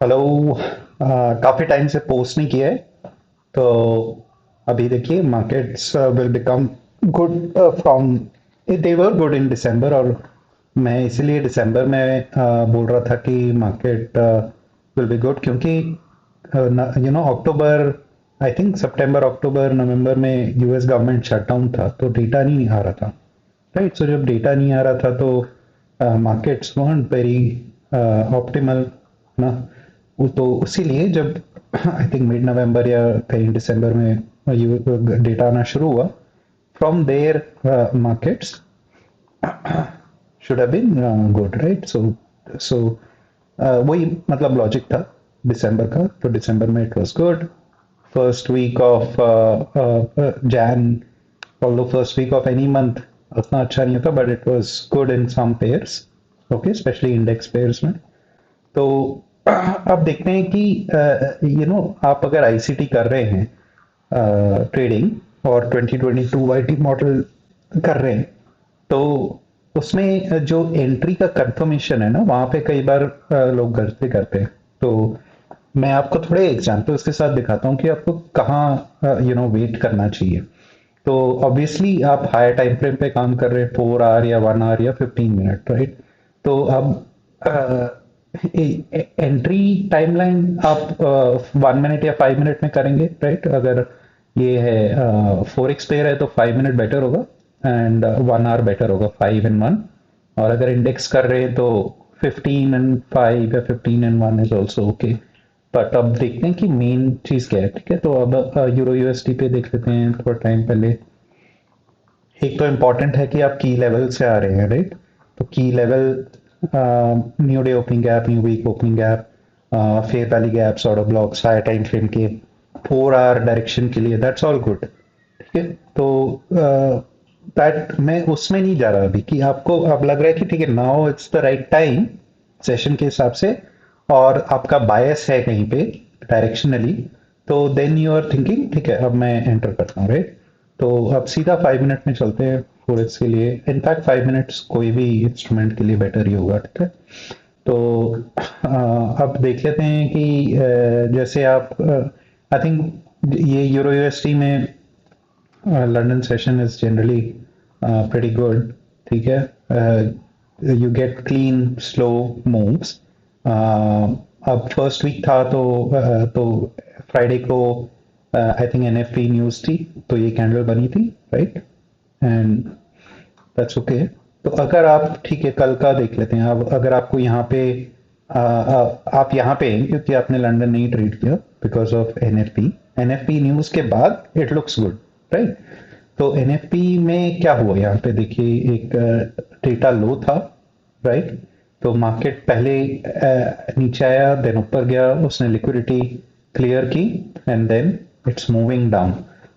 Hello. काफी time से post नहीं किया है, तो अभी देखिए markets will become good from, they were good in December. और मैं इसीलिए दिसंबर में बोल रहा था कि मार्केट विल बी गुड, क्योंकि अक्टूबर, आई थिंक सितंबर अक्टूबर नवंबर में यूएस गवर्नमेंट शटडाउन था, तो डेटा नहीं आ रहा था। राइट, सो जब डेटा नहीं आ रहा था तो मार्केट्स weren't वेरी ऑप्टिमल ना। वो तो इसीलिए जब आई थिंक मिड नवंबर या कहीं दिसंबर में डेटा आना शुरू हुआ, from there markets should have been good. Right, so वही मतलब लॉजिक था दिसंबर का, तो दिसंबर में it was good. First week of Jan, although first week of any month उतना अच्छा नहीं होता, but it was good in some pairs. Okay, specially index pairs में। तो अब देखते हैं कि आप अगर आईसीटी कर रहे हैं ट्रेडिंग और 2022 वाईटी मॉडल कर रहे हैं, तो उसमें जो एंट्री का कंफर्मेशन है ना, वहां पे कई बार लोग गलती करते हैं। तो मैं आपको थोड़े एग्जांपल्स के साथ दिखाता हूँ कि आपको कहाँ वेट करना चाहिए। तो ऑब्वियसली आप हायर टाइम फ्रेम पे काम कर रहे हैं, 4 आवर या 1 आवर या 15 मिनट, राइट। तो अब एंट्री टाइमलाइन आप 1 मिनट या 5 मिनट में करेंगे, राइट। अगर ये है फोरेक्स पेयर है तो 5 मिनट बेटर होगा, एंड 1 आवर बेटर होगा, 5 एंड 1। और अगर इंडेक्स कर रहे हैं तो 15 एंड 5 या 15 and 1 is also okay. But अब देखते हैं कि मेन चीज क्या है। ठीक है, तो अब यूरो यूएसडी पे देख लेते हैं थोड़ा टाइम पहले। एक तो इम्पॉर्टेंट है कि आप की लेवल से आ रहे हैं, राइट। तो key level, new day opening gap, new week opening gap, fair value gaps, order blocks, higher time frame के 4 आवर डायरेक्शन के लिए, दैट्स ऑल गुड। ठीक है, तो दैट मैं उसमें नहीं जा रहा अभी कि आपको अब लग रहा है कि ठीक है, now it's the right time session के हिसाब से, और आपका बायस है कहीं पे डायरेक्शनली, तो देन यू आर थिंकिंग ठीक है अब मैं एंटर करता हूँ, राइट। तो अब सीधा 5 मिनट में चलते हैं फोरेक्स के लिए। इनफैक्ट 5 मिनट्स कोई भी इंस्ट्रूमेंट के लिए बेटर ही होगा। ठीक है, तो अब देख लेते हैं कि जैसे आप आई थिंक ये यूरो यूएसडी में London session is generally pretty good. ठीक है, you get clean slow moves. अब फर्स्ट वीक था तो फ्राइडे को आई थिंक एनएफपी न्यूज थी, तो ये कैंडल बनी थी, राइट। And that's okay. तो अगर आप ठीक है कल का देख लेते हैं। अब अगर आपको यहाँ पे आप यहाँ पे हैं क्योंकि आपने लंदन नहीं ट्रेड किया because of NFP. NFP news के बाद इट लुक्स गुड, राइट। तो एनएफपी में क्या हुआ यहाँ पे देखिए, एक डेटा लो था, राइट। तो मार्केट पहले नीचे आया, देन ऊपर गया, उसने लिक्विडिटी क्लियर की, and then it's moving down.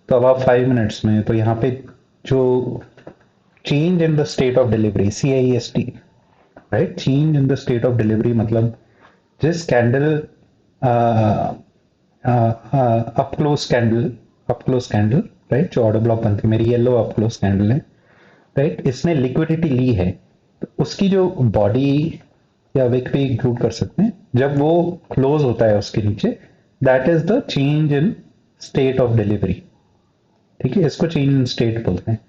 तो अब आप 5 मिनट्स में, तो यहाँ पे जो change in the state of delivery, CIST, right, change in the state of delivery मतलब जिस candle up close candle, up close candle, right, जो ऑर्डर ब्लॉक बनती है, मेरी येलो अप क्लोज कैंडल है, राइट, इसने लिक्विडिटी ली है, तो उसकी जो बॉडी या विक पे इंक्लूड कर सकते हैं, जब वो क्लोज होता है उसके नीचे, that is the change in state of delivery. ठीक है, इसको चेंज इन स्टेट बोलते हैं।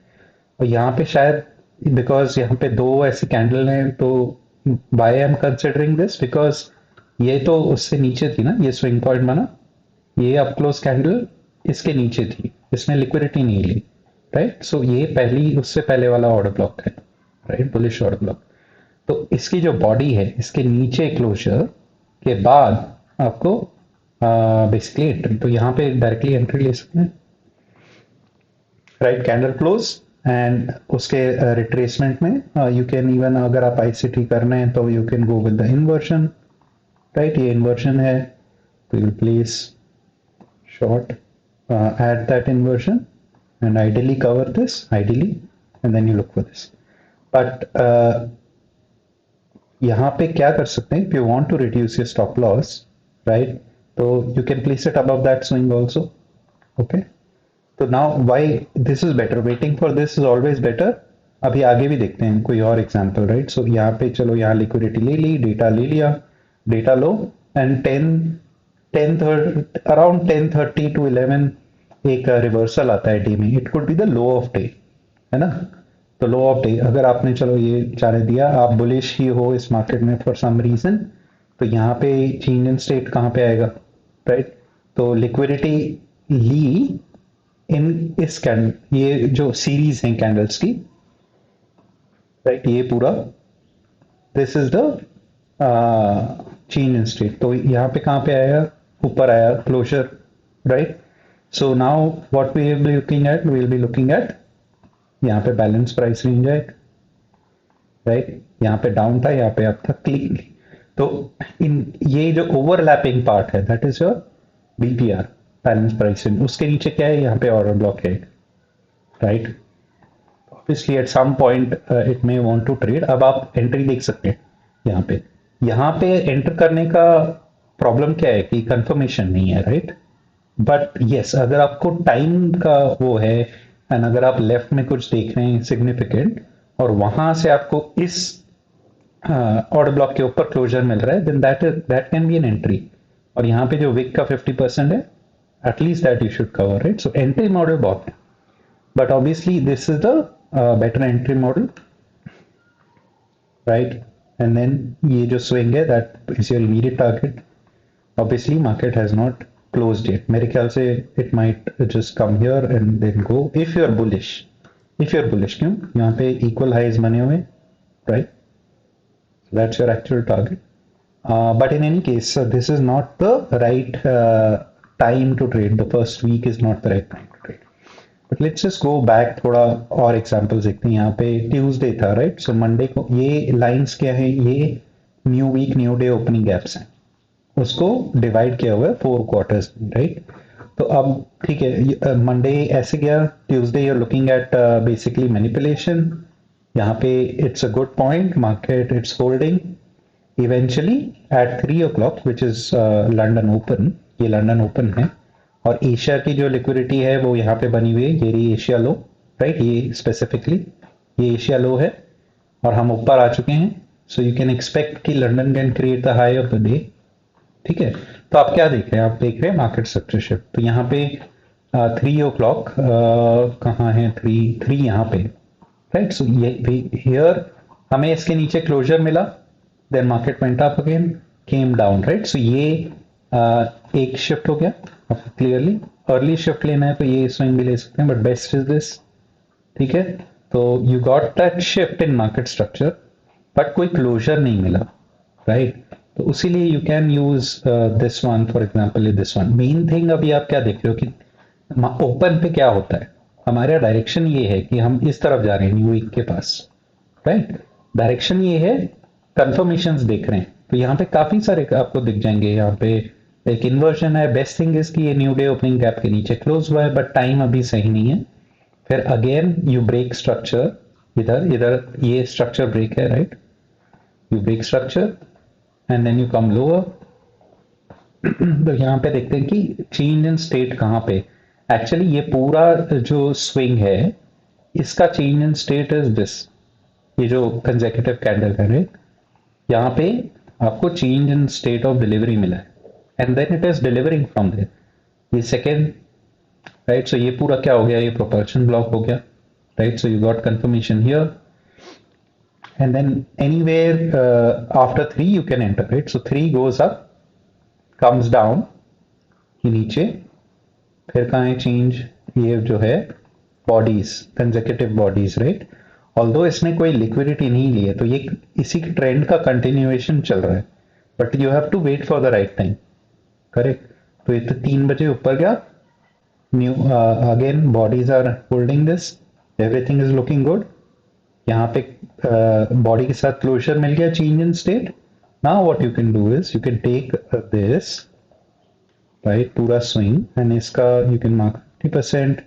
और यहाँ पे शायद बिकॉज यहाँ पे दो ऐसी कैंडल हैं, तो why I am considering this, because ये तो उससे नीचे थी ना, ये स्विंग पॉइंट बना, ये अप क्लोज कैंडल इसके नीचे थी, इसने लिक्विडिटी नहीं ली, राइट। सो ये पहली, उससे पहले वाला ऑर्डर ब्लॉक है, राइट, बुलिश ऑर्डर ब्लॉक। तो इसकी जो बॉडी है, इसके नीचे क्लोजर के बाद आपको बेसिकली एंट्री, तो यहाँ पे डायरेक्टली एंट्री ले सकते हैं, राइट, कैंडल क्लोज। एंड उसके रिट्रेसमेंट में यू कैन इवन, अगर आप आईसीटी करना है तो you can go with the inversion, right. ये इन्वर्जन है, तो you place short at that inversion and ideally cover this, ideally, and then you look for this. But यहाँ पे क्या कर सकते हैं, if you want to reduce your stop loss, right, तो you can place it above that swing also, okay. तो now why this is better, waiting for this is always better। अभी आगे भी देखते हैं कोई और एग्जांपल, राइट। सो यहाँ पे चलो, यहाँ लिक्विडिटी ले ली, डेटा ले लिया, data low, and 10 around 10:30 to 11 एक रिवर्सल आता है डे में, it could be the low of day, है ना। तो लो ऑफ डे अगर आपने चलो ये जाने दिया, आप बुलिश ही हो इस मार्केट में फॉर सम रीजन, तो यहाँ पे चेंज इन स्टेट कहाँ पे आएगा, राइट। तो लिक्विडिटी ली इन इस कैंडल, ये जो सीरीज है कैंडल्स की, राइट, ये पूरा this is the change in state. तो यहाँ पे कहाँ पे आया, ऊपर आया closure, right. So now what we will be looking at, we will be looking at यहाँ पे बैलेंस प्राइस रेंज है, राइट। यहाँ पे डाउन था, यहाँ पे अप था, क्लिक। तो इन ये जो ओवरलैपिंग पार्ट है that is your BPR, balance price range. उसके नीचे क्या है, यहाँ पे ऑर्डर ब्लॉक है, right. Obviously at some point it may want to trade. अब आप एंट्री देख सकते हैं यहाँ पे एंटर करने का प्रॉब्लम क्या है कि कंफर्मेशन नहीं है, राइट। बट यस, अगर आपको टाइम का वो है एंड अगर आप लेफ्ट में कुछ देख रहे हैं सिग्निफिकेंट और वहां से आपको इस ऑर्डर ब्लॉक के ऊपर क्लोजर मिल रहा है, then that can be an entry. और यहाँ पे जो विक का 50% है, at least that you should cover, right. So entry model बहुत है, but obviously this is the better entry model, right? And then ये जो swing है, that is your immediate target. Obviously market has not closed yet, मेरे ख्याल से it might just come here and then go if you are bullish, क्यों, यहाँ पे equal highs बने हुए, right? So that's your actual target. But in any case, this is not the right time to trade. The first week is not the right time to trade. But let's just go back, थोड़ा और examples देखते हैं। यहाँ पे Tuesday था, right. So Monday को ये lines क्या है, ये new week new day opening gaps हैं, उसको डिवाइड किया हुआ है 4 क्वार्टर्स, राइट। तो अब ठीक है, मंडे ऐसे गया, Tuesday you are looking at basically manipulation. यहाँ पे it's a good point, market it's holding eventually at 3 o'clock which is London open, ये लंदन ओपन है। और एशिया की जो लिक्विडिटी है वो यहाँ पे बनी हुई है, ये रही एशिया लो, राइट। ये स्पेसिफिकली ये एशिया लो है और हम ऊपर आ चुके हैं। सो यू कैन एक्सपेक्ट कि London can create the high of the day, ठीक है। तो आप क्या देख रहे हैं, आप देख रहे हैं मार्केट स्ट्रक्चर शिफ्ट। तो यहाँ पे 3 o'clock कहाँ है, थ्री यहाँ पे, राइट। सो ये हियर हमें इसके नीचे क्लोजर मिला, then market went up again, came down, right. So ये एक शिफ्ट हो गया। क्लियरली अर्ली शिफ्ट लेना है तो ये स्विंग भी ले सकते हैं, बट बेस्ट इज दिस, ठीक है। तो you got that shift in market structure, but कोई क्लोजर नहीं मिला, राइट। तो उसीलिए you can use this one for example, this one. Main thing अभी आप क्या देख रहे हो कि ओपन पे क्या होता है, हमारा डायरेक्शन ये है कि हम इस तरफ जा रहे हैं न्यू वीक के पास, राइट। डायरेक्शन ये है, कंफर्मेशंस देख रहे हैं। तो यहाँ पे काफी सारे आपको दिख जाएंगे। यहाँ पे एक इन्वर्जन है, बेस्ट थिंग इज कि ये न्यू डे ओपनिंग गैप के नीचे क्लोज हुआ है, बट टाइम अभी सही नहीं है। फिर अगेन यू ब्रेक स्ट्रक्चर, इधर ये स्ट्रक्चर ब्रेक है, right. You break structure and then you come lower. तो यहाँ पे देखते हैं कि चेंज इन स्टेट कहाँ पे, एक्चुअली ये पूरा जो स्विंग है इसका change in state is this, ये जो कंसेक्यूटिव कैंडल है, राइट। यहाँ पे आपको change in state of delivery मिला है and then it is delivering from there, ये सेकेंड, राइट। सो ये पूरा क्या हो गया, ये प्रोपल्शन ब्लॉक हो गया, right. So you got confirmation here and then anywhere after 3 you can enter, right. So 3 goes up, comes down, ये नीचे, फिर कहाँ है चेंज, ये जो है bodies, consecutive bodies, right. Although इसने कोई लिक्विडिटी नहीं ली है, तो ये इसी ट्रेंड का कंटिन्यूएशन चल रहा है, but you have to wait for the right time, correct. तो ये तो 3 बजे ऊपर गया, new again bodies are holding this, everything is looking good. यहाँ पे बॉडी के साथ क्लोजर मिल गया, change in state. Now what you can do is you can take this, right, पूरा स्विंग एंड इसका यू कैन मार्क 50%,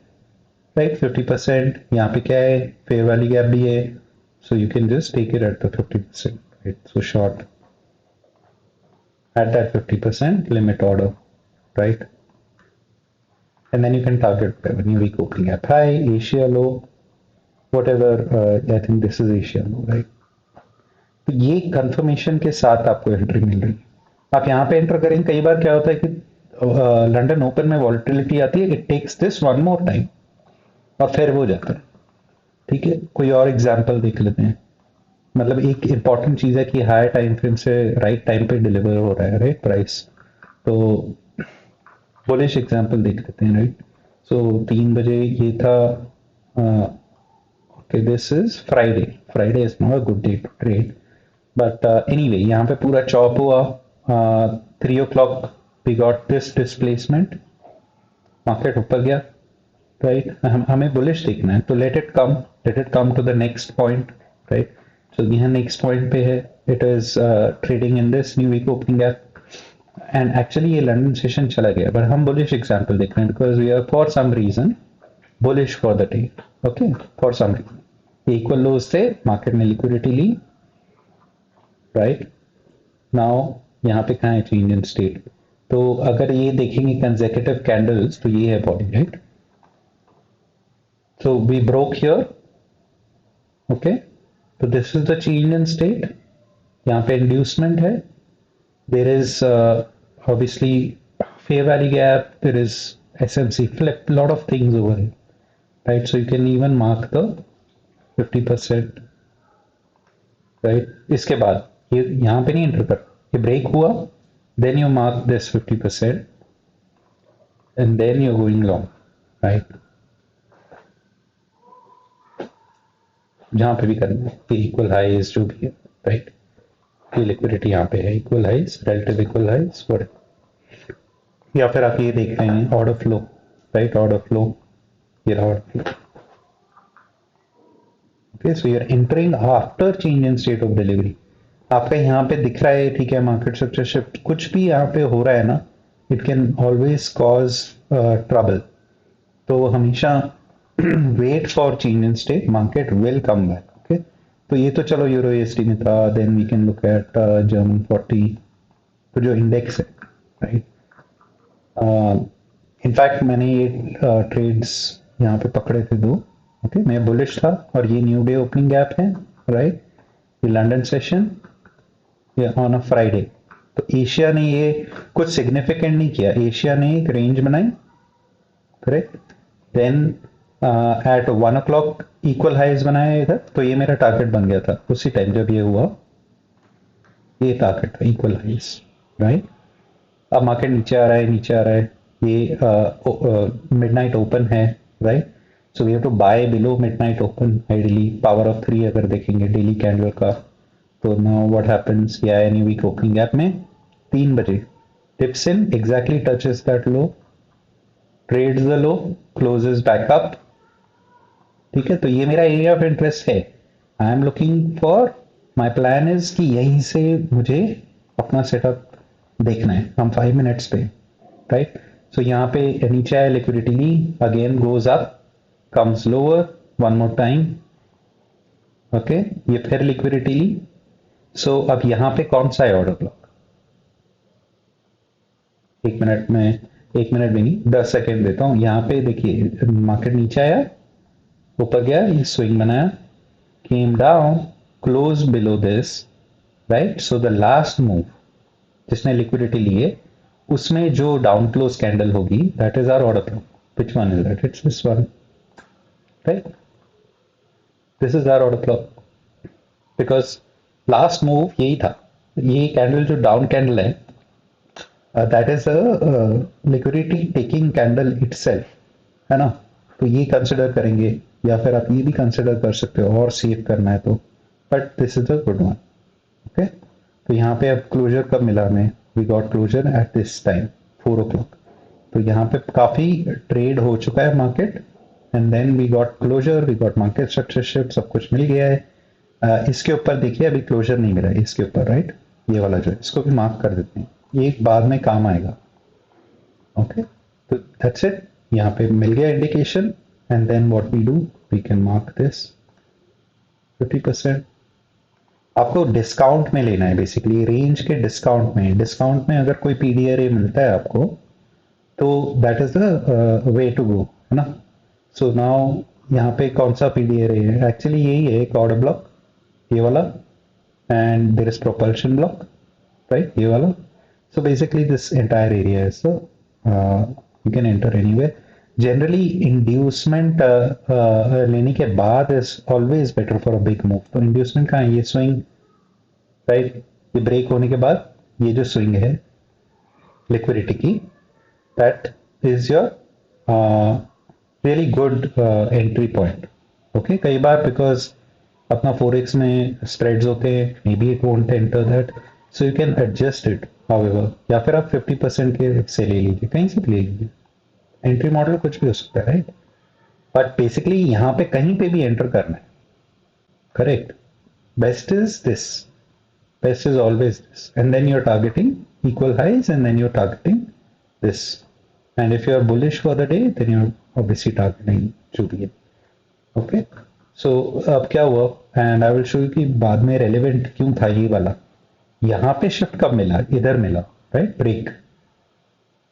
राइट। 50%, यहाँ पे क्या है, फेयर वाली गैप भी है, so you can just take it at the 50%, right. So short at that 50% limit order, right? And then you can target new week opening gap high, Asia low, whatever. I think this is Asia low, right? तो ये confirmation के साथ आपको entry मिल रही है, आप यहाँ पे एंटर करेंगे, कई बार क्या होता है कि लंदन ओपन में वॉलेटिलिटी आती है, it takes this one more time और फिर वो जाता है। ठीक है, कोई और एग्जांपल देख लेते हैं। मतलब एक इंपॉर्टेंट चीज है कि हायर टाइम फ्रेम से राइट टाइम पे डिलीवर हो रहा है, राइट प्राइस। तो बुलिश एग्जांपल देख लेते हैं, राइट। सो 3 बजे ये था। Okay, this is Friday. Friday is not a good day to trade, but anyway यहाँ पे पूरा चॉप हुआ। 3 o'clock we got this displacement, market ऊपर गया, राइट। हमें बुलिश देखना है, तो let it come to the next point, right. So यहाँ नेक्स्ट पॉइंट पे है, it is trading in this new week opening gap, and actually ये लंदन सेशन चला गया, बट हम बुलिश एग्जांपल देख रहे हैं because we are for some reason bullish for the day. Okay, for some reason equal lows से market ने liquidity ली, right. Now यहाँ पे कहाँ है चेंज इन स्टेट, तो अगर ये देखेंगे कंसेक्यूटिव कैंडल्स तो ये है body, right. So we broke here, okay. So this is the change in state. यहाँ पे inducement है. There is obviously fair value gap. There is SMC flip. Lot of things over here, right? So you can even mark the 50%, right? इसके बाद ये यहाँ पे नहीं enter कर, ये break हुआ, then you mark this 50%, and then you're going long, right? जहाँ पे भी करना है, इक्वल हाइज जो भी है, राइट। ये लिक्विडिटी यहाँ पे है, equal highs, relative equal highs, या फिर आप ये देख रहे हैं order flow, right. Order flow, ये रहा order flow. Okay, so you are entering after change in state of delivery. आपका यहाँ पे दिख रहा है, ठीक है, मार्केट स्ट्रक्चर शिफ्ट कुछ भी यहाँ पे हो रहा है ना, it can always cause trouble. तो हमेशा wait for change in state, market will come back. Okay, तो ये तो चलो यूरो यूएसडी में था, then we can look at German 40, तो जो इंडेक्स है, राइट। इनफैक्ट मैंने ये ट्रेड्स यहाँ पे पकड़े थे दो। ओके, मैं बुलिश था और ये न्यू डे ओपनिंग गैप है, राइट। ये लंदन सेशन ये ऑन अ फ्राइडे। तो एशिया ने ये कुछ सिग्निफिकेंट नहीं किया, एशिया ने एक रेंज बनाई, correct. Then at 1 o'clock equal highs बनाया इधर, तो ये मेरा टारगेट बन गया था उसी टाइम जब ये हुआ, ये टारगेट था इक्वल हाइज, राइट। अब मार्केट नीचे आ रहा है, नीचे आ रहा है, ये मिडनाइट ओपन है, right. So we have to buy below midnight open ideally, power of 3 अगर देखेंगे डेली कैंडल का। तो नाउ व्हाट हैपेंस, या एनी वीक ओपनिंग गैप में 3 बजे dips in, exactly touches that low, trades the low, closes back up. ठीक है, तो ये मेरा एरिया ऑफ इंटरेस्ट है। आई am looking for, my plan is कि यहीं से मुझे अपना सेटअप देखना है, हम 5 मिनट्स पे, राइट। सो यहाँ पे नीचे आया, लिक्विडिटी ली, again goes up, comes lower, one more time, okay, ये फिर लिक्विडिटी ली। सो अब यहाँ पे कौन सा है ऑर्डर ब्लॉक, 1 मिनट में, 1 मिनट भी नहीं, 10 सेकेंड देता हूँ। यहाँ पे देखिए मार्केट नीचे आया, ऊपर गया, ये स्विंग बनाया, came down, close below this, right? So the last move जिसने लिक्विडिटी ली है उसमें जो डाउन क्लोज कैंडल होगी, that is our order block. Which one is that? It's this one, right? This is our order block because last move यही था, ये candle जो down candle है, that is a liquidity taking candle itself, है ना। तो ये consider करेंगे, या फिर आप ये भी कंसिडर कर सकते हो और सेव करना है तो, but this is a good one. Okay, तो यहाँ पे अब क्लोजर कब मिला हमें, we got closure at this time 4 o'clock। तो यहाँ पे काफी ट्रेड हो चुका है market, and then we got closure, we got market structure shift, सब कुछ मिल गया है। इसके ऊपर देखिए अभी क्लोजर नहीं मिला है इसके ऊपर, राइट। ये वाला जो है इसको भी मार्क कर देते हैं, ये बाद में काम आएगा। ओके, तो दैट्स इट, यहाँ पे मिल गया indication, and then what we do, we can mark this 50%। आपको डिस्काउंट में लेना है, बेसिकली रेंज के डिस्काउंट में। डिस्काउंट में अगर कोई पीडीआरए मिलता है आपको, तो that is the way to go, है ना। सो नाउ यहाँ पे कौन सा पीडीआरए है, एक्चुअली यही है, एक ऑर्डर ब्लॉक ये वाला, and there is propulsion block, right, ये वाला। So basically this entire area is you can enter anywhere. Generally inducement लेने के बाद is always better for a big move. तो inducement का ये swing, राइट, ये ब्रेक होने के बाद ये जो स्विंग है लिक्विडिटी की, that is your really good entry point. Okay, कई बार बिकॉज अपना फोरेक्स में स्प्रेड्स होते हैं, may be it won't enter that, so you can adjust it however, या फिर आप 50% के से ले लीजिए, कहीं से भी ले लीजिए. एंट्री मॉडल कुछ भी हो सकता है, राइट. बट बेसिकली यहाँ पे कहीं पे भी एंटर करना है, correct. Best is this, best is always this, and then you're targeting equal highs, and then you're targeting this, and if you're bullish for the day then you're obviously targeting जो भी है. Okay, so अब क्या हुआ, and I will show you कि बाद में relevant क्यों था ये वाला. यहाँ पे shift कब मिला, इधर मिला, right, break.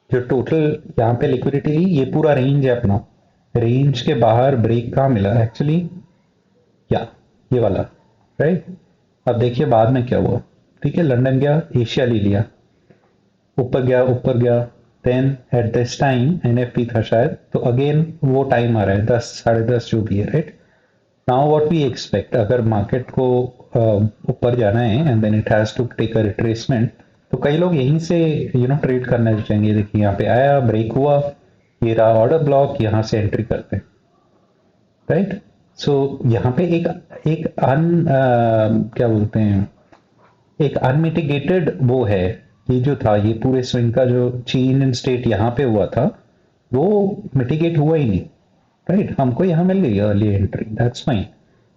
जो टोटल यहाँ पे लिक्विडिटी, ये पूरा रेंज है अपना, रेंज के बाहर ब्रेक कहाँ मिला एक्चुअली, या ये वाला, राइट. अब देखिए बाद में क्या हुआ. ठीक है, लंदन गया, एशिया ले लिया, ऊपर गया ऊपर गया, then at this time NFP था शायद, तो अगेन वो टाइम आ रहा है 10 10:30 जो भी है, right. Now what we expect, अगर मार्केट को ऊपर जाना है and then it has to take a retracement, तो कई लोग यहीं से ट्रेड करना चाहेंगे. देखिए यहाँ पे आया, ब्रेक हुआ, ये रहा ऑर्डर ब्लॉक, यहाँ से एंट्री करते हैं, राइट. सो यहाँ पे एक एक क्या बोलते हैं, एक अनमिटिगेटेड वो है. ये जो था, ये पूरे स्विंग का जो चेंज इन स्टेट यहाँ पे हुआ था, वो मिटिगेट हुआ ही नहीं, राइट. हमको यहाँ मिल गई early entry, that's fine,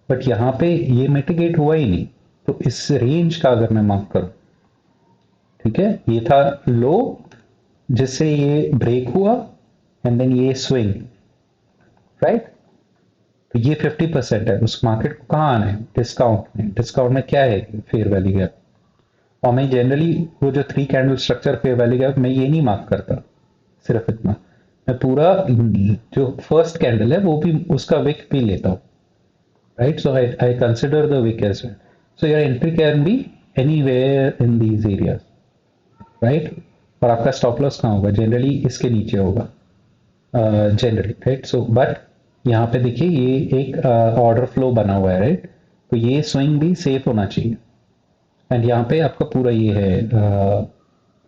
but यहाँ पे ये मिटिगेट हुआ ही नहीं. तो इस रेंज का अगर मैं मार्क करूं, ठीक है, ये था लो जिससे ये ब्रेक हुआ, एंड देन ये स्विंग, राइट. तो ये 50% है. उस मार्केट को कहाँ आना है, डिस्काउंट में. डिस्काउंट में क्या है, फेयर वैल्यू गैप. और मैं जनरली वो जो 3 candle structure fair value gap, मैं ये नहीं मार्क करता सिर्फ इतना, मैं पूरा जो फर्स्ट कैंडल है वो भी उसका विक भी लेता हूँ, right. So I consider the wick as well. So your entry can be anywhere in these areas, right. और आपका स्टॉप लॉस कहाँ होगा, जनरली इसके नीचे होगा, जनरली, राइट. सो बट यहाँ पे देखिए ये एक ऑर्डर फ्लो बना हुआ है, राइट. तो ये स्विंग भी सेफ होना चाहिए, एंड यहाँ पे आपका पूरा ये है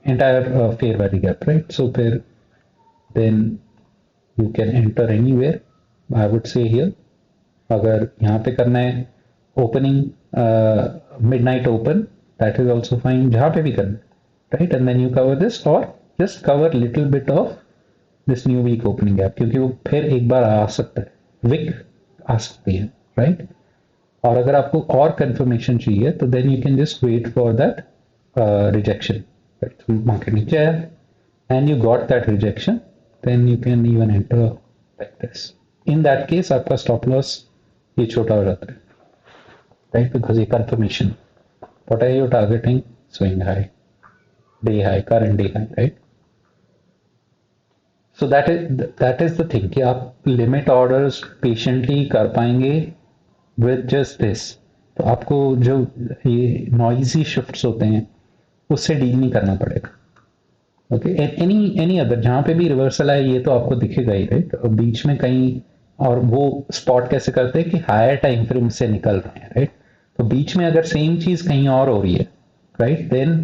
entire fair value gap, right. So फिर then you can enter anywhere, I would say here. अगर यहाँ पे करना है opening midnight open, that is also fine, जहाँ पे भी करना है, right. And then you cover this, और just cover little bit of this new week opening gap, क्योंकि वो फिर एक बार आ सकता है, विक आ सकती है, राइट. और अगर आपको और कंफर्मेशन चाहिए तो then you can just wait for that rejection, market नीचे आया and you got that rejection, then you can even enter like this. In that case आपका स्टॉप लॉस ये छोटा हो जाता है, राइट, बिकॉज ये confirmation. What are you targeting, swing high, day high, current day high, right. So that is the thing कि आप limit orders patiently कर पाएंगे विद जस्ट दिस. तो आपको जो ये नॉइजी शिफ्ट्स होते हैं उससे डील नहीं करना पड़ेगा. ओके, एनी अदर जहाँ पे भी रिवर्सल आए ये तो आपको दिखेगा ही, राइट. और बीच में कहीं, और वो स्पॉट कैसे करते हैं कि हायर टाइम फ्रेम से निकल रहे हैं, राइट. तो बीच में अगर सेम चीज कहीं और हो रही है, right, then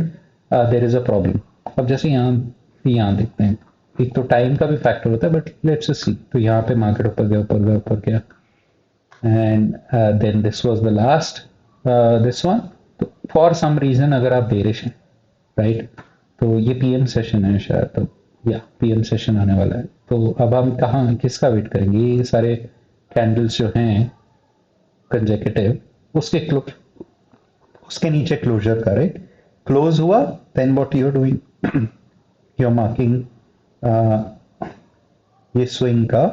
there is a problem. अब जैसे यहाँ देखते हैं, एक तो टाइम का भी फैक्टर होता है, बट लेट्स सी. तो यहाँ पे मार्केट ऊपर गया ऊपर गया ऊपर गया, and then this was the last this one. तो फॉर सम रीजन अगर आप बेरिश हैं, राइट, तो ये पीएम सेशन है शायद, तो या पीएम सेशन आने वाला है. तो अब हम कहाँ किसका वेट करेंगे, ये सारे कैंडल्स जो हैं कंजेक्यूटिव, उसके उसके नीचे क्लोजर का, राइट. क्लोज हुआ, then what you are doing, you are marking ये स्विंग का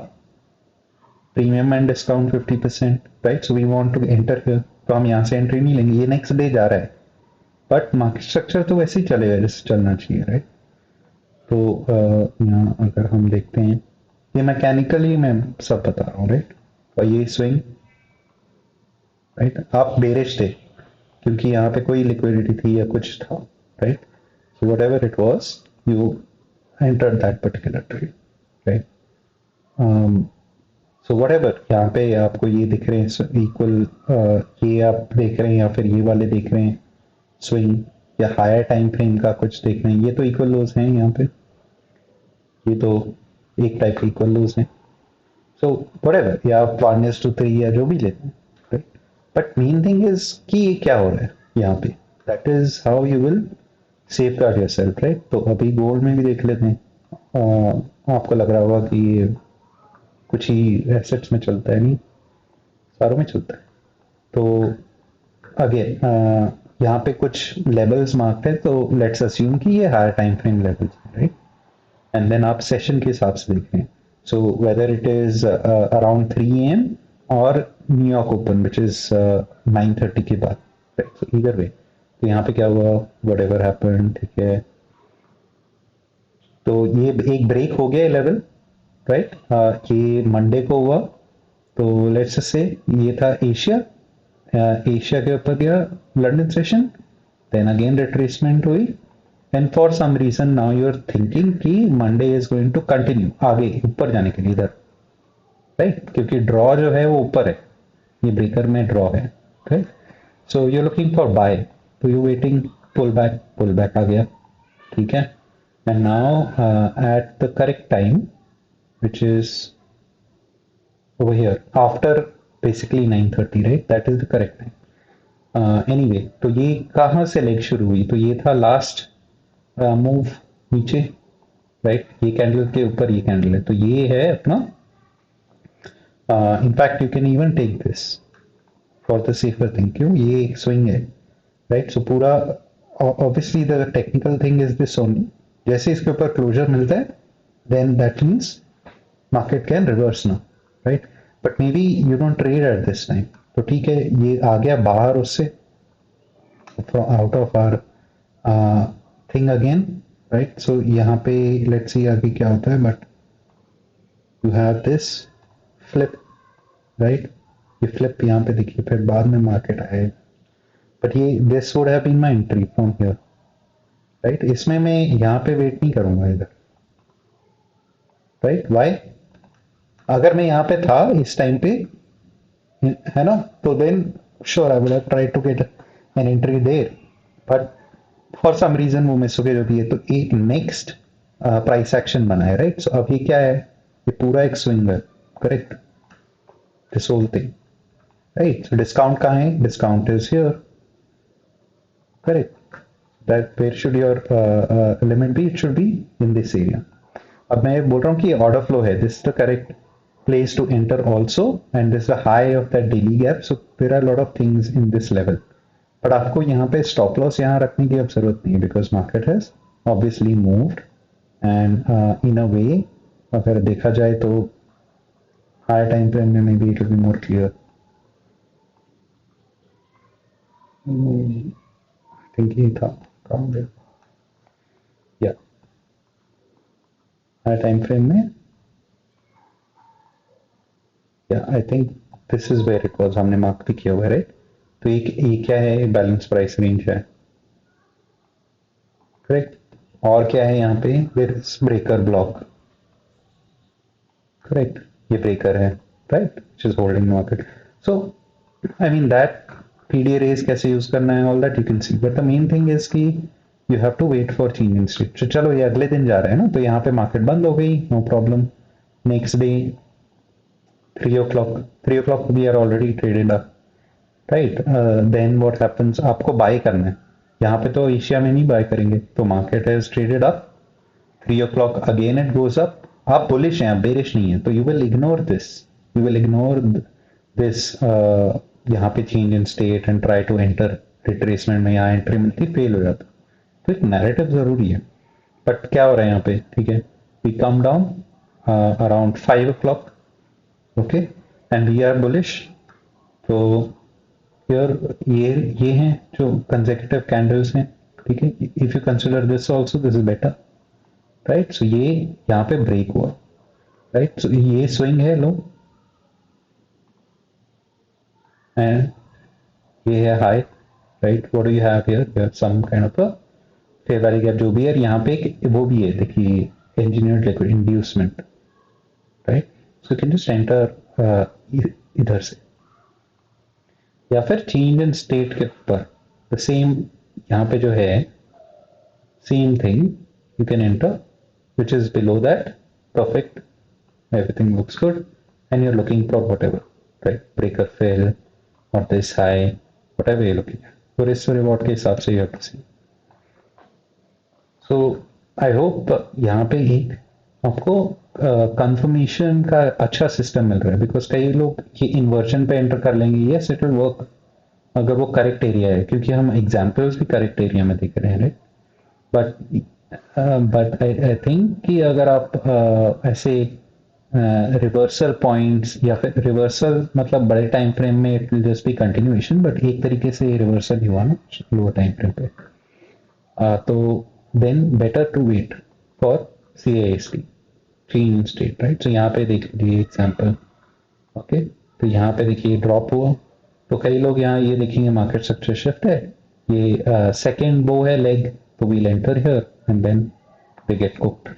premium and discount 50%, right. So we want to enter here, तो हम यहाँ से एंट्री नहीं लेंगे, ये नेक्स्ट डे जा रहा है, बट मार्केट स्ट्रक्चर तो वैसे ही चलेगा जैसे चलना चाहिए, राइट. तो यहाँ अगर हम देखते हैं, ये मैकेनिकली मैं सब बता रहा हूँ, राइट. और ये स्विंग, राइट, आप बेरिश थे क्योंकि यहाँ पे कोई लिक्विडिटी थी या कुछ था, right. So whatever it was, you entered that particular trade, right? um, so whatever यहाँ पे आपको ये दिख रहे हैं इक्वल, ये आप देख रहे हैं या फिर ये वाले देख रहे हैं स्विंग, या हायर टाइम फ्रेम का कुछ देख रहे हैं, ये तो इक्वल लोज हैं यहाँ पे, ये तो एक टाइप के इक्वल लोज हैं. सो व्हाटएवर, या आप 1:3 या जो भी लेते हैं, right. But main thing is कि ये क्या हो रहा है यहाँ पे, that is how you will safe guard your self, right. तो अभी गोल्ड में भी देख लेते हैं. आपको लग रहा होगा कि ये कुछ ही एसेट्स में चलता है, नहीं सारों में चलता है. तो अगेन यहाँ पे कुछ लेवल्स मार्क्ड है, तो लेट्स अज्यूम कि ये हायर टाइम फ्रेम लेवल्स है, राइट. एंड देन आप सेशन के हिसाब से देख रहे हैं. So whether it is around 3 AM और न्यूयॉर्क ओपन विच इज 9:30 के बाद, राइट. सो इधर वे, तो यहाँ पे क्या हुआ, वट एवर हैपन, ठीक है. तो ये एक ब्रेक हो गया लेवल, राइट. ये मंडे को हुआ. तो लेट्स से ये था एशिया, एशिया के ऊपर गया London session, then again retracement हुई, and for some reason now you are thinking कि Monday is going to continue आगे ऊपर जाने के लिए इधर, राइट. क्योंकि ड्रॉ जो है वो ऊपर है, ये ब्रेकर में ड्रॉ है, right. So you looking for buy, तो यू वेटिंग, पुल बैक आ गया, ठीक है. And now at the correct time which is over here after basically 9:30, right? That is the correct time. Anyway, तो ये कहाँ से लेग शुरू हुई, तो ये था लास्ट मूव नीचे, राइट. ये कैंडल के ऊपर ये कैंडल है, तो ये है अपना, in fact you can even take this for the safer thing. क्यों, ये एक स्विंग है, राइट. सो पूरा obviously the technical thing is this only, जैसे इसके ऊपर क्लोजर मिलता है then that means market can reverse now, right. but maybe you don't trade at this time, तो ठीक है, ये आ गया बाहर उससे, out of our thing again, right. so यहाँ पे let's see आगे क्या होता है, but you have this flip, right. ये flip यहाँ पे देखिए, फिर बाद में मार्केट आए, but ये this would have been my entry from here, right. इसमें मैं यहाँ पे वेट नहीं करूंगा इधर, राइट. why, अगर मैं यहाँ पे था इस टाइम पे, है ना, तो then sure I would have tried to get an entry there, but for some reason वो मिस हो गया जो भी है. तो एक नेक्स्ट प्राइस एक्शन बना है, राइट. सो अब ये क्या है, ये पूरा एक स्विंग है, correct, this whole thing, right. So discount कहाँ है, discount is here, correct. That where should your limit be, it should be in this area. अब मैं बोल रहा हूँ कि ऑर्डर फ्लो है, this the correct place to enter also, and this is the high of that daily gap, so there are a lot of things in this level. but आपको यहाँ पे stop loss यहाँ रखने की अब जरूरत नहीं है, because market has obviously moved and in a way अगर देखा जाए तो higher time frame में maybe it will be more clear. I think ये था yeah, higher time frame में I think this is where it was, हमने mark भी किया हुआ है, राइट. तो ये क्या है, बैलेंस प्राइस रेंज है, करेक्ट. और क्या है यहाँ पे, there is breaker block, correct. ये ब्रेकर है, right, which is holding market. So I mean that PDA arrays कैसे यूज करना है, all that you can see, but the main thing is कि you have to wait for change in state. चलो ये अगले दिन जा रहा है ना, तो यहाँ पे मार्केट बंद हो गई, no problem. Next day 3 o'clock we are already traded up, right. Then what happens, आपको बाय करना है, यहाँ पे तो एशिया में नहीं बाय करेंगे, तो market has traded up, 3 o'clock again it goes up, आप बुलिश हैं, आप बेरिश नहीं है, तो यू विल इग्नोर दिस, यहाँ पे change in state and try to enter retracement में, यहाँ एंट्री मिलती फेल हो जाता. तो एक नैरेटिव जरूरी है. बट क्या हो रहा है यहाँ पे, ठीक है, we come down around 5 o'clock, okay, and we are bullish. तो हियर ये हैं जो कंसेक्यूटिव कैंडल्स हैं, ठीक है. If you consider this also, this is better, right. So ये यहाँ पे ब्रेक हुआ, राइट. सो ये स्विंग है लो, एंड ये है high, right. What do you have here, you have some kind of a fair value gap जो भी है, यहाँ पे वो भी है देखिए, engineered liquid inducement, right. So you can just enter इधर से, या फिर चेंज इन स्टेट के ऊपर द सेम, यहाँ पे जो है same thing you can enter which is below that, perfect, everything looks good, and you're looking for whatever, right, breaker fill or this high, whatever you're looking at, और इस reward के हिसाब से you have to see. So I hope यहाँ पे एक आपको confirmation का अच्छा सिस्टम मिल रहा है, बिकॉज कई लोग ये इन्वर्जन पे एंटर कर लेंगे, यस इट विल वर्क अगर वो करेक्ट एरिया है, क्योंकि हम एग्जाम्पल्स भी करेक्ट एरिया में देख रहे हैं, राइट. बट आई थिंक कि अगर आप ऐसे रिवर्सल पॉइंट्स या फिर रिवर्सल मतलब बड़े टाइम फ्रेम में it will just be continuation, but एक तरीके से रिवर्सल ही हुआ ना लोअर टाइम फ्रेम पे, तो then better to wait for CAST, change in state, right. तो यहाँ पे देख लीजिए एग्जाम्पल, ओके. तो यहाँ पे देखिए ड्रॉप हुआ, तो कई लोग यहाँ ये देखेंगे मार्केट स्ट्रक्चर शिफ्ट है, ये सेकेंड बो है लेग, तो we'll enter here and then we get cooked.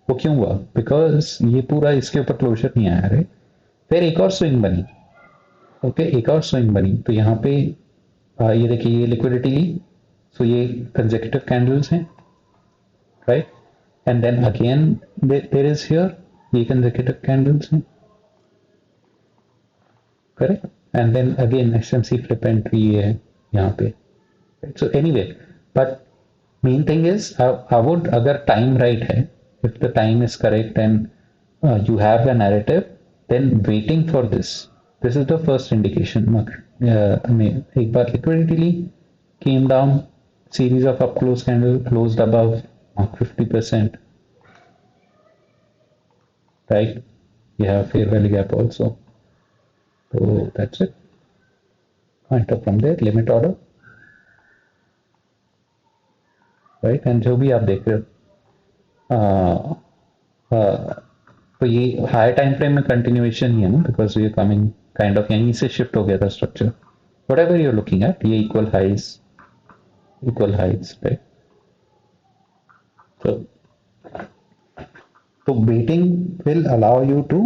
वो क्यों हुआ? बिकॉज ये पूरा इसके ऊपर क्लोजर नहीं आया, राइट. फिर एक और स्विंग बनी, ओके, एक और स्विंग बनी, तो यहाँ पे ये देखिए ये लिक्विडिटी ली, सो ये कंसेक्यूटिव कैंडल्स हैं, right. And then again there is here ये कंसेक्यूटिव कैंडल्स हैं, correct. And then again SMC flip entry है यहाँ पे. So anyway, but main thing is I would, अगर टाइम राइट है, if the time is correct and you have a narrative, then waiting for this is the first indication. एक बार liquidity Lee, came down, series of up close candle, closed above 50%, right. You have fair value gap also, so that's it. Enter from there, limit order, right. and जो भी आप देख रहे हो, तो ये higher time frame में continuation ही है ना, बिकॉज ये कमिंग काइंड ऑफ यहीं से शिफ्ट हो गया था structure, whatever you are looking at, ये इक्वल हाइज, राइट. तो waiting will allow you to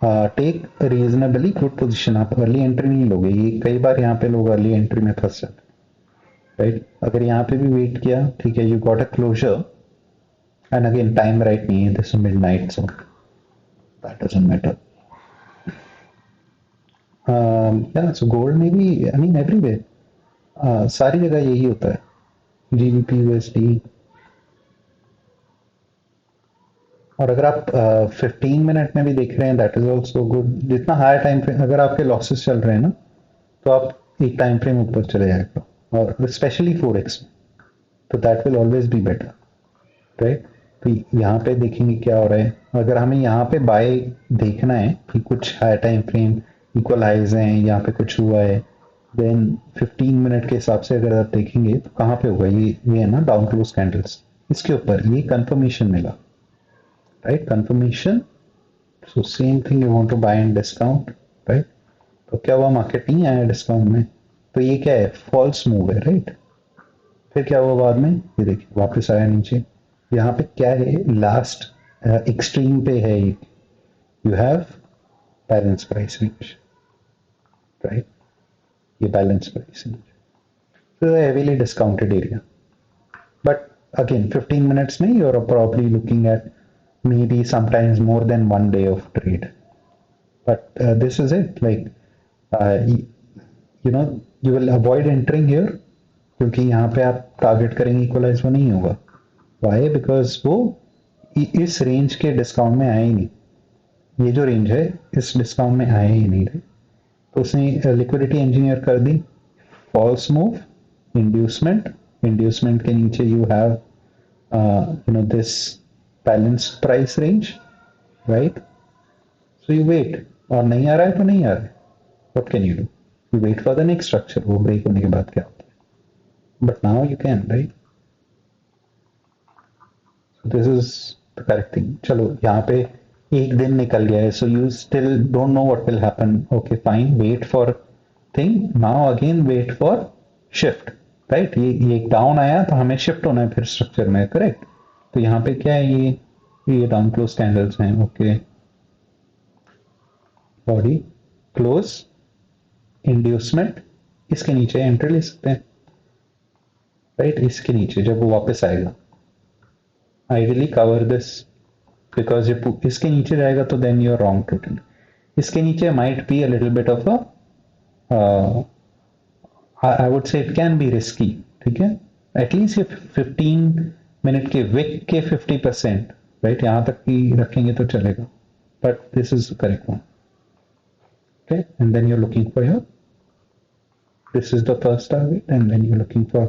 take reasonably good position. आप अर्ली एंट्री नहीं लोगे, ये कई बार यहाँ पे लोग अर्ली एंट्री में फंस जाते हैं, राइट. अगर यहाँ पे भी वेट किया, ठीक है, you got a closure, and again time right nahi hai, this is midnight, so that doesn't matter. Yeah, so gold में भी, I mean everywhere, सारी जगह यही होता है. GBP USD, और अगर आप 15 मिनट में भी देख रहे हैं, दैट इज ऑल्सो गुड. जितना हायर टाइम फ्रेम, अगर आपके लॉसेस चल रहे हैं ना, तो आप एक टाइम फ्रेम ऊपर चले जाएगा, और स्पेशली 4x में, तो that will always be better, right. तो यहाँ पे देखेंगे क्या हो रहा है. अगर हमें यहाँ पे बाय देखना है कि कुछ high time frame equal highs हैं, यहाँ पे कुछ हुआ है, देन 15 मिनट के हिसाब से अगर आप देखेंगे तो कहाँ पे होगा, ये है ना डाउन क्लोज कैंडल्स, इसके ऊपर ये कंफर्मेशन मिला, right. Confirmation, so same thing you want to buy in discount, right. तो क्या हुआ, मार्केट नहीं आया डिस्काउंट में, तो ये क्या है, फॉल्स मूव है, राइट. फिर क्या हुआ बाद में, ये देखिए वापस आया नीचे. यहाँ पे क्या है, लास्ट एक्सट्रीम पे है, you have balance price range, right. ये बैलेंस प्राइस रेंज, तो heavily discounted area. But again 15 minutes में you are probably looking at maybe sometimes more than 1 day of trade, but this is it, like you know you will avoid entering here, क्योंकि यहाँ पे आप target करेंगे equalise, वो नहीं होगा. Y? Because वो इस रेंज के डिस्काउंट में आया ही नहीं, ये जो रेंज है इस डिस्काउंट में आया ही नहीं रहे, तो उसने लिक्विडिटी इंजीनियर कर दी, फॉल्स मूव, इंड्यूसमेंट के नीचे you have you know this balance price range, right. So you wait, और नहीं आ रहा है तो नहीं आ रहा है, what can you do, you wait for the next structure, वो ब्रेक होने के बाद क्या होता है, but now you can, right. This is the correct thing. चलो यहाँ पे एक दिन निकल गया है, so you still don't know what will happen, okay fine, wait for thing, now again wait for shift, right, ये एक डाउन आया तो हमें शिफ्ट होना है फिर स्ट्रक्चर में, करेक्ट। तो यहाँ पे क्या है, ये डाउन क्लोज कैंडल्स हैं, ओके। बॉडी क्लोज इंड्यूसमेंट, इसके नीचे एंट्री ले सकते हैं, राइट। इसके नीचे जब वो वापस आएगा, आइडियली कवर दिस, बिकॉज ये इसके नीचे जाएगा तो then you are wrong totally. इसके नीचे might be a little bit of a, I would say it can be risky, ठीक है। एटलीस्ट ये 15 मिनट के विक के 50%, राइट, यहाँ तक की रखेंगे तो चलेगा, but this is correct one, okay. And then you're looking for your, this is the first target, and then you're looking for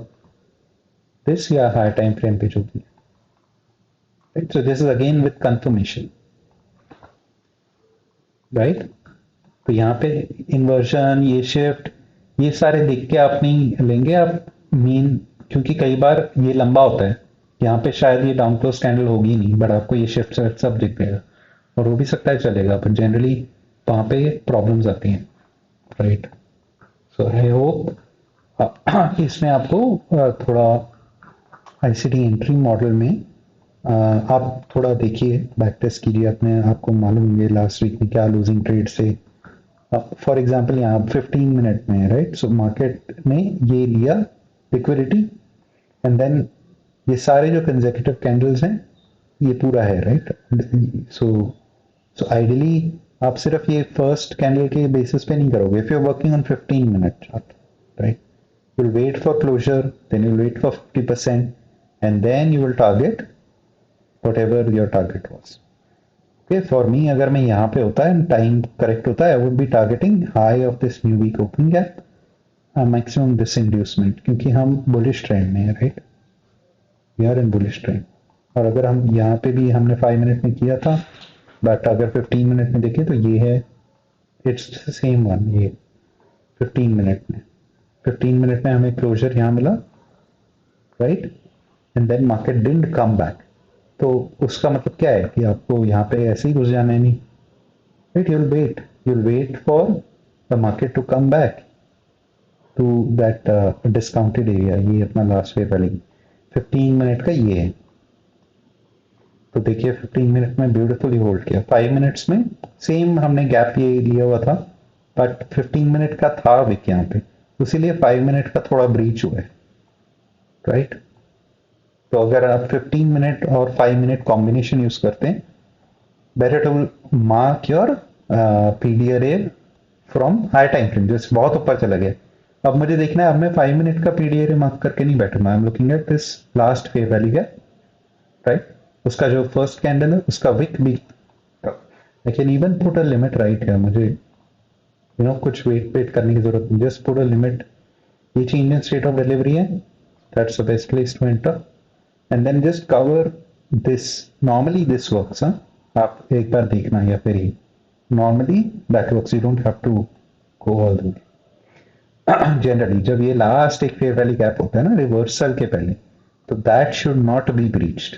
this या higher time frame पे जो भी, right? So this is again with confirmation, right? तो यहाँ पे inversion, ये shift, ये सारे देख के आप नहीं लेंगे आप मीन, क्योंकि कई बार ये लंबा होता है, यहाँ पे शायद ये डाउन क्लोज कैंडल होगी नहीं, बट आपको ये शिफ्ट सब दिख गएगा, और वो भी सकता है चलेगा, पर जनरली वहाँ पे प्रॉब्लम्स आती हैं, राइट। सो आई होप इसमें आपको थोड़ा आईसीटी एंट्री मॉडल में आप थोड़ा देखिए, बैक टेस्ट कीजिए अपने, आपको मालूम होंगे लास्ट वीक में क्या लूजिंग ट्रेड से, फॉर एग्जाम्पल यहाँ 15 मिनट में, राइट। सो मार्केट ने ये लिया लिक्विडिटी, एंड देन ये सारे जो कंसेक्यूटिव कैंडल्स हैं ये पूरा है, राइट। सो आइडियली आप सिर्फ ये फर्स्ट कैंडल के बेसिस पे नहीं करोगे, if you are working on 15 minute chart, right, you'll wait for closure, then you'll wait for 50%, and then you will target whatever your target was. Okay, for me, अगर मैं यहाँ पे होता है टाइम करेक्ट होता है, I would be targeting high of this new week opening gap, maximum this inducement, क्योंकि हम bullish trend में है, right? We are in bullish trend. और अगर हम यहाँ पे भी हमने 5 मिनट में किया था, बट अगर 15 मिनट में देखें तो ये है, इट्स सेम वन, ये 15 मिनट में, 15 मिनट में हमें क्लोजर यहाँ मिला, right, and then market didn't come back. तो उसका मतलब क्या है कि आपको यहाँ पे ऐसे ही घुस जाना है नहीं, right. you'll wait for the market to come back to that discounted area, ये अपना लास्ट वे वाली 15 मिनट का ये है। तो देखिए 15 मिनट में ब्यूटीफुली होल्ड किया, 5 मिनट्स में सेम हमने गैप ये लिया हुआ था, बट 15 मिनट का था विक यहाँ पे, इसीलिए 5 मिनट का थोड़ा ब्रीच हुआ है, राइट। तो अगर आप 15 मिनट और 5 मिनट कॉम्बिनेशन यूज करते हैं, better to mark your PDRA from high time frame, जैसे बहुत ऊपर चला गया, अब मुझे देखना है, अब मैं 5 मिनट का पीडीआरए मार्क करके नहीं बैठूंगा, I am looking at this last fair value है, राइट। उसका जो फर्स्ट कैंडल है उसका विक भी, I can even put a limit right है, मुझे कुछ वेट करने की जरूरत नहीं, जस्ट पुट अ लिमिट, ये change in state of delivery है, that's the best place to enter, and then just cover this, normally this works, आप एक बार देखना, या फिर ही normally that works, you don't have to go all the way. Generally जब ये लास्ट एक फेयर वैली गैप होता है ना रिवर्सल के पहले, तो that should not be breached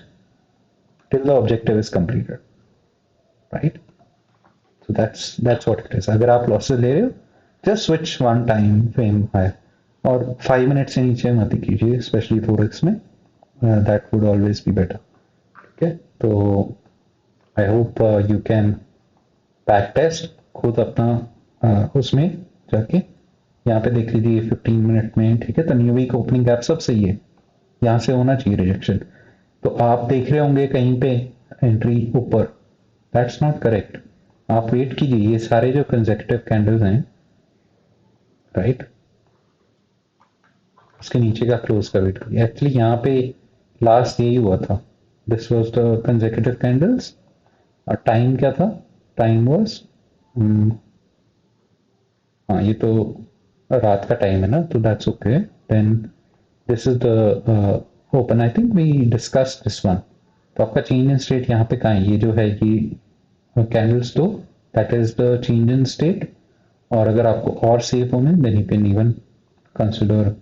till the objective is completed, right. So that's what it is. अगर आप लॉसेस ले रहे हो, just switch one time frame high, और 5 मिनट से नीचे मत कीजिए, स्पेशली फोरेक्स में, that would always be better, ठीक है। तो I hope you can back test खुद अपना, उसमें जाके यहाँ पे देख लीजिए 15 मिनट में, ठीक है। तो न्यू वीक ओपनिंग गैप सब सही है, यहाँ से होना चाहिए रिजेक्शन, तो आप देख रहे होंगे कहीं पे एंट्री ऊपर, दैट्स नॉट करेक्ट, आप वेट कीजिए, ये सारे जो कंसेक्यूटिव कैंडल्स हैं, राइट, उसके नीचे का क्लोज का वेट कीजिए। एक्चुअली यहाँ पे लास्ट यही हुआ था, this was the consecutive candles, और टाइम क्या था, टाइम वाज, हाँ ये तो रात का टाइम है ना, तो that's okay, then this is the open, I think we discuss this one. तो आपका चेंज इन स्टेट यहाँ पे कहाँ है, ये जो है ये कैंडल्स, तो that is the change in state, और अगर आपको और सेफ होना है then you can even consider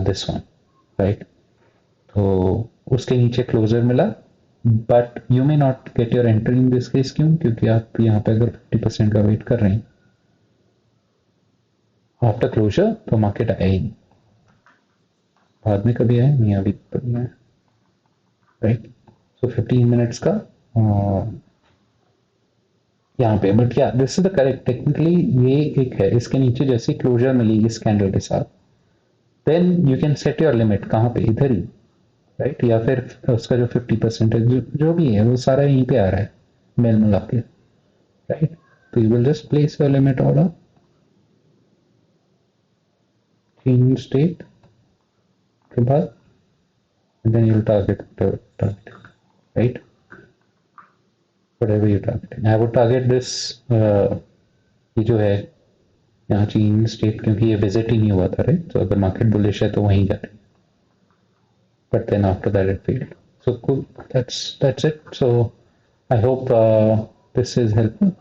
this one, right. तो उसके नीचे क्लोजर मिला, but you may not get your entry in this case, क्यों, क्योंकि आप यहाँ पे अगर 50% का वेट कर रहे हैं आफ्टर क्लोजर, तो मार्केट आया ही नहीं, बाद में कभी आए नहीं, अभी तो नहीं आया, राइट। सो 15 मिनट्स का यहाँ पे, बट या this is the correct technically, ये एक है, इसके नीचे जैसे क्लोजर मिली इस कैंडल के साथ, then you can set your limit कहाँ पे, इधर ही, राइट। या फिर उसका जो 50% है, जो भी है वो सारा यहीं पे आ रहा है मेल मिला के, राइट। तो you will just place your limit order, change state के बाद, then you target, right, whatever you target. I would target this, ये जो है यहाँ चेंज स्टेट, क्योंकि ये विजिट ही नहीं हुआ था, राइट। तो अगर मार्केट बुलिश है तो वहीं जाते, but then after that it failed. So cool, that's it. So I hope this is helpful.